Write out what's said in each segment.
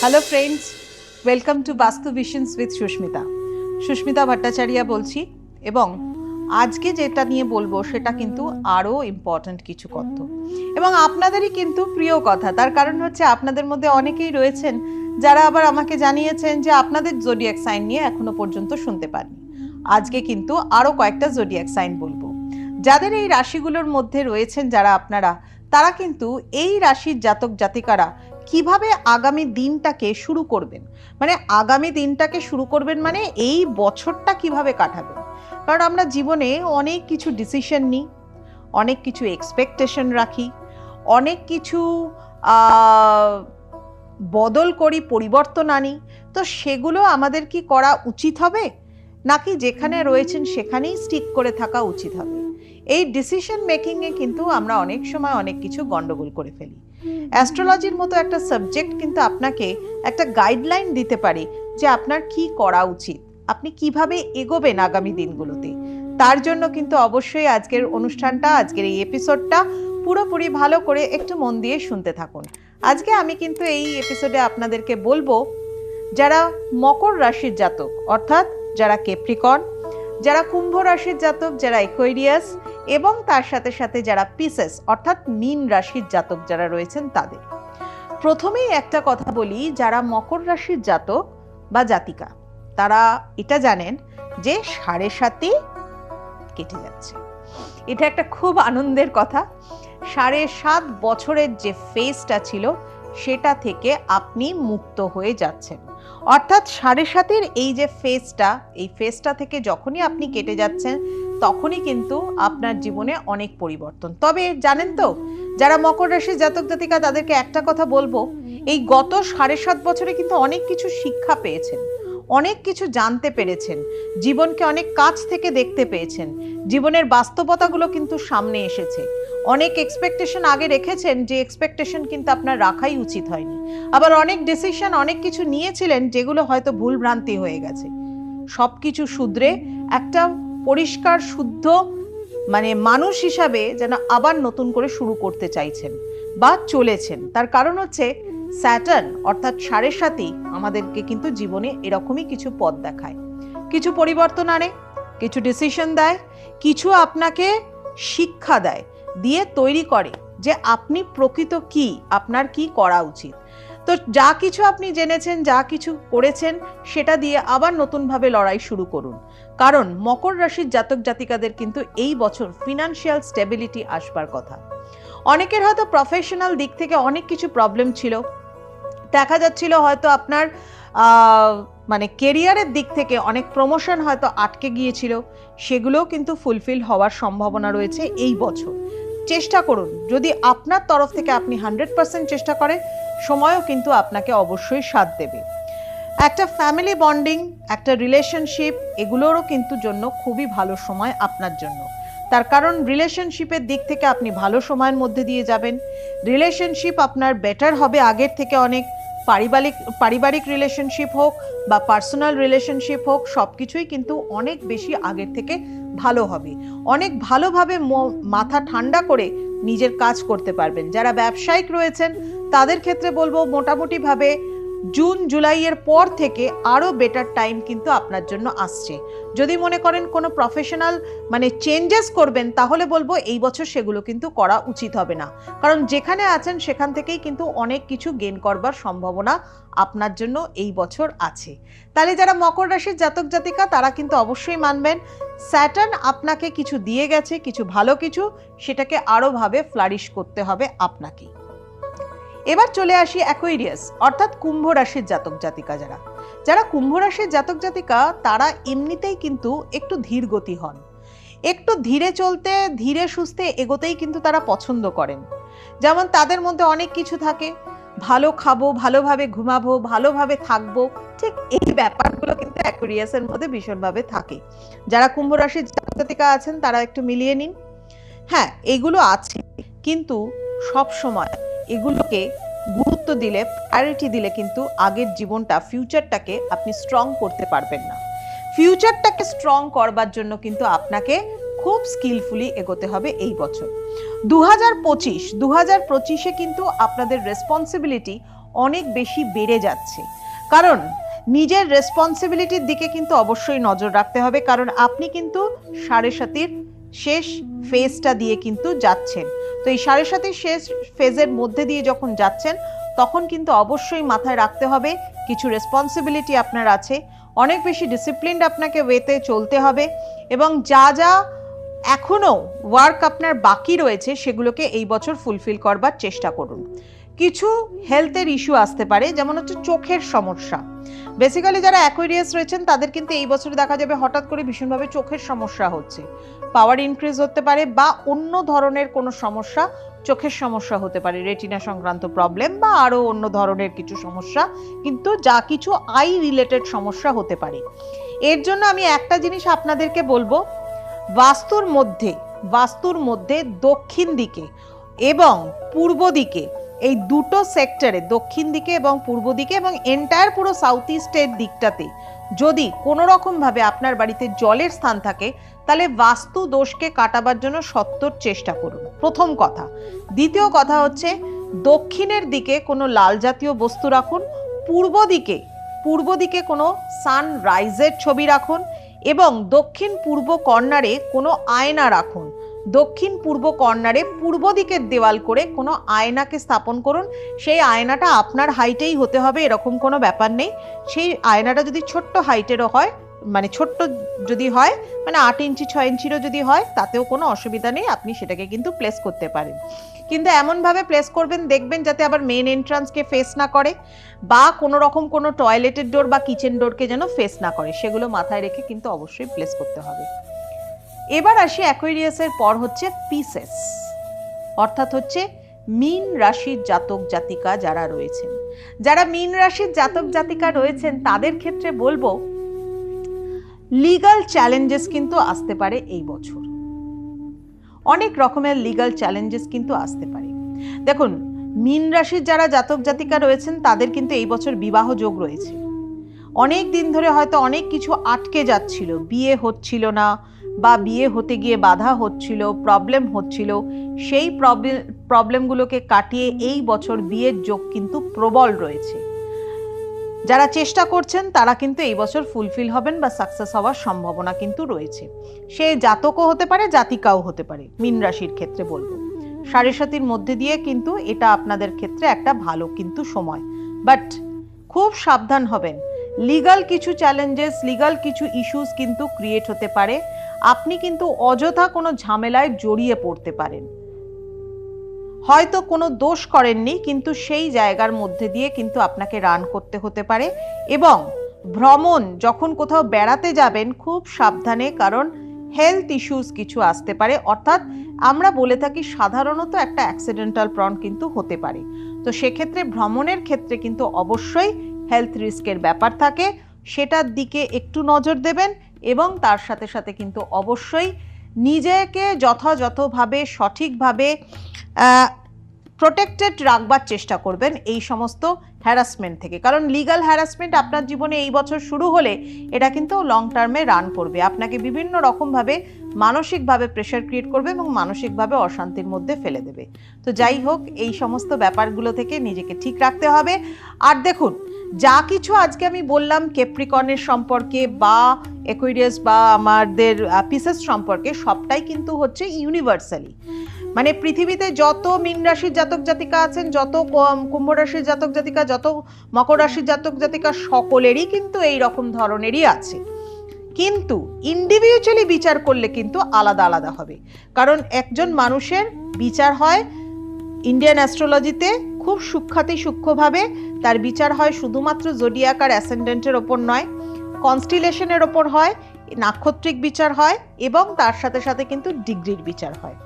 Hello friends, welcome to বাস্তু visions with Susmita. Susmita Bhattacharya বলছি এবং আজকে যেটা নিয়ে বলবো সেটা কিন্তু আরও ইম্পর্ট্যান্ট কিছু কথা এবং আপনাদেরই কিন্তু প্রিয় কথা। তার কারণ হচ্ছে আপনাদের মধ্যে অনেকেই রয়েছেন যারা আবার আমাকে জানিয়েছেন যে আপনাদের জোডিয়াক সাইন নিয়ে এখনো পর্যন্ত শুনতে পাননি। আজকে কিন্তু আরও কয়েকটা জোডিয়াক সাইন বলবো। যাদের এই রাশিগুলোর মধ্যে রয়েছেন যারা আপনারা, তারা কিন্তু এই রাশির জাতক জাতিকারা কিভাবে আগামী দিনটাকে শুরু করবেন, মানে আগামী দিনটাকে শুরু করবেন মানে এই বছরটা কিভাবে কাটাবেন। কারণ আমরা জীবনে অনেক কিছু ডিসিশন নিই, অনেক কিছু এক্সপেকটেশন রাখি, অনেক কিছু বদল করি, পরিবর্তন আনি। তো সেগুলো আমাদের কি করা উচিত হবে, নাকি যেখানে রয়েছেন সেখানেই স্টিক করে থাকা উচিত হবে? এই ডিসিশন মেকিংয়ে কিন্তু আমরা অনেক সময় অনেক কিছু গন্ডগোল করে ফেলি। অ্যাস্ট্রোলজির মতো একটা সাবজেক্ট কিন্তু আপনাকে একটা গাইডলাইন দিতে পারে যে আপনার কি করা উচিত, আপনি কিভাবে এগোবেন আগামী দিনগুলোতে। তার জন্য কিন্তু অবশ্যই আজকের অনুষ্ঠানটা, আজকের এই এপিসোডটা পুরোপুরি ভালো করে একটু মন দিয়ে শুনতে থাকুন। আজকে আমি কিন্তু এই এপিসোডে আপনাদেরকে বলবো যারা মকর রাশির জাতক, অর্থাৎ যারা ক্যাপ্রিকর্ন, যারা কুম্ভ রাশির জাতক, যারা অ্যাকোয়ারিয়াস এবং তার সাথে সাথে যারা পিসেস অর্থাৎ মীন রাশির জাতক যারা রয়েছেন তাদের। প্রথমেই একটা কথা বলি, যারা মকর রাশির জাতক বা জাতিকা তারা এটা জানেন যে 7.5 কেটে যাচ্ছে। এটা একটা খুব আনন্দের কথা। 7.5 বছরের যে ফেজটা ছিল সেটা থেকে আপনি মুক্ত হয়ে যাচ্ছেন। অর্থাৎ 7.5-এর এই যে ফেজটা, এই ফেজটা থেকে যখনই আপনি কেটে যাচ্ছেন তখনই কিন্তু আপনার জীবনে অনেক পরিবর্তন। তবে জানেন তো, যারা মকর রাশির জাতক জাতিকা তাদেরকে একটা কথা বলবো, এই গত 7.5 বছরে কিন্তু অনেক কিছু শিক্ষা পেয়েছেন, অনেক কিছু জানতে পেরেছেন, জীবনকে অনেক কাছ থেকে দেখতে পেয়েছেন, জীবনের বাস্তবতাগুলো কিন্তু সামনে এসেছে। অনেক এক্সপেকটেশন আগে রেখেছেন যে এক্সপেকটেশন কিন্তু আপনার রাখাই উচিত হয়নি। আবার অনেক ডিসিশন অনেক কিছু নিয়েছিলেন যেগুলো হয়তো ভুল ভ্রান্তি হয়ে গেছে। সব কিছু শুধরে একটা পরিষ্কার শুদ্ধ মানে মানুষ হিসাবে যেন আবার নতুন করে শুরু করতে চাইছেন বা চলেছেন। তার কারণ হচ্ছে স্যাটার্ন অর্থাৎ 7.5 আমাদেরকে কিন্তু জীবনে এরকমই কিছু পথ দেখায়, কিছু পরিবর্তন আনে, কিছু ডিসিশন দেয়, কিছু আপনাকে শিক্ষা দেয়, দিয়ে তৈরি করে যে আপনি প্রকৃত কি, আপনার কি করা উচিত। তো যা কিছু আপনি জেনেছেন, যা কিছু করেছেন, সেটা দিয়ে আবার নতুনভাবে লড়াই শুরু করুন। কারণ মকর রাশির জাতক জাতিকাদের কিন্তু এই বছর ফিনান্সিয়াল স্টেবিলিটি আসবার কথা। অনেকের হয়তো প্রফেশনাল দিক থেকে অনেক কিছু প্রবলেম ছিল, দেখা যাচ্ছিল হয়তো আপনার মানে কেরিয়ারের দিক থেকে অনেক প্রমোশন হয়তো আটকে গিয়েছিল, সেগুলোও কিন্তু ফুলফিল হওয়ার সম্ভাবনা রয়েছে এই বছর। চেষ্টা করুন, যদি আপনার তরফ থেকে আপনি 100% চেষ্টা করেন, সময়ও কিন্তু আপনাকে অবশ্যই সাথ দেবে। একটা ফ্যামিলি বন্ডিং, একটা রিলেশনশিপ, এগুলোরও কিন্তু জন্য খুবই ভালো সময় আপনার জন্য। তার কারণ রিলেশনশিপের দিক থেকে আপনি ভালো সময়ের মধ্যে দিয়ে যাবেন। রিলেশনশিপ আপনার বেটার হবে আগের থেকে অনেক। পারিবারিক রিলেশনশিপ হোক বা পার্সোনাল রিলেশনশিপ হোক, সব কিছুই কিন্তু অনেক বেশি আগের থেকে ভালো হবে। অনেক ভালোভাবে মাথা ঠান্ডা করে নিজের কাজ করতে পারবেন। যারা ব্যবসায়িক রয়েছেন তাদের ক্ষেত্রে বলবো মোটামুটিভাবে জুন জুলাইয়ের পর থেকে আরও বেটার টাইম কিন্তু আপনার জন্য আসছে। যদি মনে করেন কোনো প্রফেশনাল মানে চেঞ্জেস করবেন, তাহলে বলবো এই বছর সেগুলো কিন্তু করা উচিত হবে না। কারণ যেখানে আছেন সেখান থেকেই কিন্তু অনেক কিছু গেইন করবার সম্ভাবনা আপনার জন্য এই বছর আছে। তাহলে যারা মকর রাশির জাতক জাতিকা তারা কিন্তু অবশ্যই মানবেন স্যাটার্ন আপনাকে কিছু দিয়ে গেছে, কিছু ভালো কিছু, সেটাকে আরও ভাবে ফ্লারিশ করতে হবে আপনাকে। এবার চলে আসি অ্যাকোয়ারিয়াস অর্থাৎ কুম্ভ রাশির জাতক জাতিকা। যারা কুম্ভ রাশির জাতক জাতিকা তারা এমনিতেই কিন্তু একটু ধীর গতি হন, একটু ধীরে চলতে, ধীরে সুস্থে এগোতেই কিন্তু তারা পছন্দ করেন। যেমন তাদের মধ্যে অনেক কিছু থাকে, ভালো খাবো, ভালোভাবে ঘুমাবো, ভালোভাবে থাকবো, ঠিক এই ব্যাপারগুলো কিন্তু অ্যাকোয়ারিয়াসের মধ্যে ভীষণভাবে থাকে। যারা কুম্ভ রাশির জাতক জাতিকা আছেন তারা একটু মিলিয়ে নিন। হ্যাঁ, এগুলো আছে, কিন্তু সব সময় এগুলোকে গুরুত্ব দিলে, প্রায়োরিটি দিলে কিন্তু আগের জীবনটা, ফিউচারটাকে আপনি স্ট্রং করতে পারবেন না। ফিউচারটাকে স্ট্রং করবার জন্য কিন্তু আপনাকে খুব স্কিলফুলি এগোতে হবে এই বছর। 2025-এ কিন্তু আপনাদের রেসপন্সিবিলিটি অনেক বেশি বেড়ে যাচ্ছে, কারণ নিজের রেসপন্সিবিলিটির দিকে কিন্তু অবশ্যই নজর রাখতে হবে, কারণ আপনি কিন্তু 7.5 শেষ ফেজটা দিয়ে কিন্তু যাচ্ছেন। তো এই 7.5 শেষ ফেজের মধ্যে দিয়ে যখন যাচ্ছেন তখন কিন্তু অবশ্যই মাথায় রাখতে হবে কিছু রেসপন্সিবিলিটি আপনার আছে, অনেক বেশি ডিসিপ্লিনড আপনাকে ওয়েতে চলতে হবে, এবং যা যা এখনো ওয়ার্ক আপনার বাকি রয়েছে সেগুলোকে এই বছর ফুলফিল করবার চেষ্টা করুন। কিছু হেলথের ইস্যু আসতে পারে, যেমন হচ্ছে চোখের সমস্যা। বেসিক্যালি যারা অ্যাকোয়ারিয়াস রয়েছেন তাদের কিন্তু এই বছরে দেখা যাবে হঠাৎ করে ভীষণভাবে চোখের সমস্যা হচ্ছে, পাওয়ার ইনক্রিজ হতে পারে, বা অন্য ধরনের কোনো সমস্যা, চোখের সমস্যা হতে পারে, রেটিনা সংক্রান্ত প্রবলেম বা আরো অন্য ধরনের কিছু সমস্যা, কিন্তু যা কিছু আই রিলেটেড সমস্যা হতে পারে। এর জন্য আমি একটা জিনিস আপনাদেরকে বলবো, বাস্তুর মধ্যে দক্ষিণ দিকে এবং পূর্ব দিকে, এই দুটো সেক্টরে, দক্ষিণ দিকে এবং পূর্ব দিকে এবং এন্টায়ার পুরো সাউথ ইস্টের দিকটাতে যদি কোনো রকম ভাবে আপনার বাড়িতে জলের স্থান থাকে তাহলে বাস্তু দোষকে কাটাবার জন্য সত্তর চেষ্টা করুন, প্রথম কথা। দ্বিতীয় কথা হচ্ছে দক্ষিণের দিকে কোনো লাল জাতীয় বস্তু রাখুন, পূর্ব দিকে কোনো সানরাইজের ছবি রাখুন, এবং দক্ষিণ পূর্ব কর্নারে কোনো আয়না রাখুন। দক্ষিণ পূর্ব কর্নারে পূর্ব দিকের দেওয়াল করে কোনো আয়নাকে স্থাপন করুন। সেই আয়নাটা আপনার হাইটেই হতে হবে এরকম কোনো ব্যাপার নেই। সেই আয়নাটা যদি ছোট্ট হাইটেরও হয়, মানে ছোট্ট যদি হয়, মানে 8 ইঞ্চি 6 ইঞ্চিরও যদি হয়, তাতেও কোনো অসুবিধা নেই, আপনি সেটাকে কিন্তু প্লেস করতে পারেন। কিন্তু এমনভাবে প্লেস করবেন দেখবেন যাতে আবার মেন এন্ট্রান্সকে ফেস না করে, বা কোনো রকম কোনো টয়লেটের ডোর বা কিচেন ডোরকে যেন ফেস না করে, সেগুলো মাথায় রেখে কিন্তু অবশ্যই প্লেস করতে হবে। এবার আসি অ্যাকোয়ারিয়াসের পর হচ্ছে পিসেস, অর্থাৎ হচ্ছে মীন রাশির জাতক জাতিকা যারা রয়েছেন। যারা মীন রাশির জাতক জাতিকা রয়েছেন তাদের ক্ষেত্রে বলবো লিগ্যাল চ্যালেঞ্জেস কিন্তু আসতে পারে এই বছর, অনেক রকমের লিগ্যাল চ্যালেঞ্জেস কিন্তু আসতে পারে। দেখুন, মীন রাশির যারা জাতক জাতিকা রয়েছেন তাদের কিন্তু এই বছর বিবাহ যোগ রয়েছে। অনেক দিন ধরে হয়তো অনেক কিছু আটকে যাচ্ছিল, বিয়ে হচ্ছিল না, বা বিয়ে হতে গিয়ে বাধা হচ্ছিল, প্রবলেম হচ্ছিল, সেই প্রবলেমগুলোকে কাটিয়ে এই বছর বিয়ের যোগ কিন্তু প্রবল রয়েছে। যারা চেষ্টা করছেন তারা কিন্তু এই বছর ফুলফিল হবেন বা সাকসেস হওয়ার সম্ভাবনা কিন্তু রয়েছে। সে জাতকও হতে পারে, জাতিকাও হতে পারে। মীন রাশির ক্ষেত্রে বলবো 7.5-র মধ্যে দিয়ে কিন্তু এটা আপনাদের ক্ষেত্রে একটা ভালো কিন্তু সময়, বাট খুব সাবধান হবেন। লিগ্যাল কিছু চ্যালেঞ্জেস, লিগ্যাল কিছু ইস্যুস কিন্তু ক্রিয়েট হতে পারে। আপনি কিন্তু অযথা কোনো ঝামেলায় জড়িয়ে পড়তে পারেন, হয়তো কোনো দোষ করেননি কিন্তু সেই জায়গার মধ্যে দিয়ে কিন্তু আপনাকে রান করতে হতে পারে। এবং ভ্রমণ, যখন কোথাও বেড়াতে যাবেন খুব সাবধানে, কারণ হেলথ ইস্যুস কিছু আসতে পারে, অর্থাৎ আমরা বলে থাকি সাধারণত একটা অ্যাক্সিডেন্টাল প্রন কিন্তু হতে পারে। তো সেক্ষেত্রে ভ্রমণের ক্ষেত্রে কিন্তু অবশ্যই হেলথ রিস্কের ব্যাপার থাকে, সেটার দিকে একটু নজর দেবেন, এবং তার সাথে সাথে কিন্তু অবশ্যই নিজেকে যথাযথভাবে সঠিকভাবে প্রোটেক্টেড রাখবার চেষ্টা করবেন এই সমস্ত হ্যারাসমেন্ট থেকে, কারণ লিগ্যাল হ্যারাসমেন্ট আপনার জীবনে এই বছর শুরু হলে এটা কিন্তু লং টার্মে রান করবে, আপনাকে বিভিন্ন রকমভাবে মানসিকভাবে প্রেশার ক্রিয়েট করবে এবং মানসিকভাবে অশান্তির মধ্যে ফেলে দেবে। তো যাই হোক, এই সমস্ত ব্যাপারগুলো থেকে নিজেকে ঠিক রাখতে হবে। আর দেখুন, যা কিছু আজকে আমি বললাম ক্যাপ্রিকর্নের সম্পর্কে বা অ্যাকুয়ারিয়াস বা আমাদের পিসেস সম্পর্কে, সবটাই কিন্তু হচ্ছে ইউনিভার্সালি, মানে পৃথিবীতে যত মীন রাশির জাতক জাতিকা আছেন, যত কুম্ভ রাশির জাতক জাতিকা, যত মকর রাশির জাতক জাতিকা, সকলেরই কিন্তু এই রকম ধরনেরই আছে, কিন্তু ইন্ডিভিজুয়ালি বিচার করলে কিন্তু আলাদা আলাদা হবে। কারণ একজন মানুষের বিচার হয় ইন্ডিয়ান অ্যাস্ট্রোলজিতে খুব সূক্ষ্মভাবে, তার বিচার হয় শুধুমাত্র জোডিয়াক আর অ্যাসেন্ডেন্টের ওপর নয়, কনস্টিলেশনের ওপর হয়, নাক্ষত্রিক বিচার হয়, এবং তার সাথে সাথে কিন্তু ডিগ্রির বিচার হয়।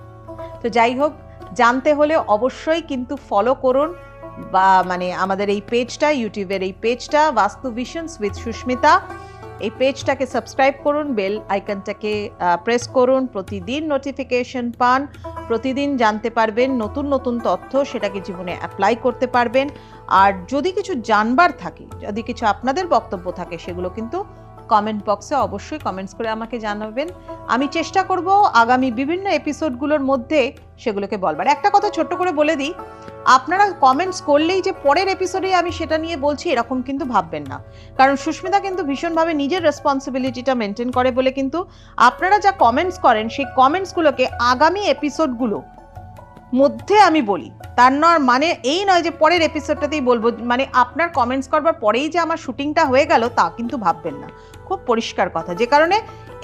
তো যাই হোক, জানতে হলে অবশ্যই কিন্তু ফলো করুন, বা মানে আমাদের এই পেজটা, ইউটিউবের এই পেজটা বাস্তু ভিশনস উইথ সুস্মিতা, এই পেজটাকে সাবস্ক্রাইব করুন, বেল আইকনটাকে প্রেস করুন, প্রতিদিন নোটিফিকেশন পান, প্রতিদিন জানতে পারবেন নতুন নতুন তথ্য, সেটাকে জীবনে অ্যাপ্লাই করতে পারবেন। আর যদি কিছু জানবার থাকে, যদি কিছু আপনাদের বক্তব্য থাকে, সেগুলো কিন্তু কমেন্ট বক্সে অবশ্যই কমেন্টস করে আমাকে জানাবেন। আমি চেষ্টা করব আগামী বিভিন্ন এপিসোডগুলোর মধ্যে সেগুলোকে বলবার। একটা কথা ছোট্ট করে বলে দিই, আপনারা কমেন্টস করলেই যে পরের এপিসোডে আমি সেটা নিয়ে বলছি এরকম কিন্তু ভাববেন না, কারণ সুস্মিতা কিন্তু ভীষণভাবে নিজের রেসপন্সিবিলিটিটা মেনটেন করে বলে কিন্তু আপনারা যা কমেন্টস করেন সেই কমেন্টসগুলোকে আগামী এপিসোডগুলো মধ্যে আমি বলি। তার মানে এই নয় যে পরের এপিসোডটাতেই বলবো, মানে আপনার কমেন্টস করবার পরেই যে আমার শুটিংটা হয়ে গেল তা কিন্তু ভাববেন না। খুব পরিষ্কার কথা, যে কারণে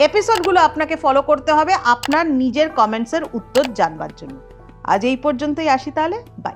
এপিসোডগুলো আপনাকে ফলো করতে হবে আপনার নিজের কমেন্টসের উত্তর জানবার জন্য। আজ এই পর্যন্তই আসি তাহলে, বাই।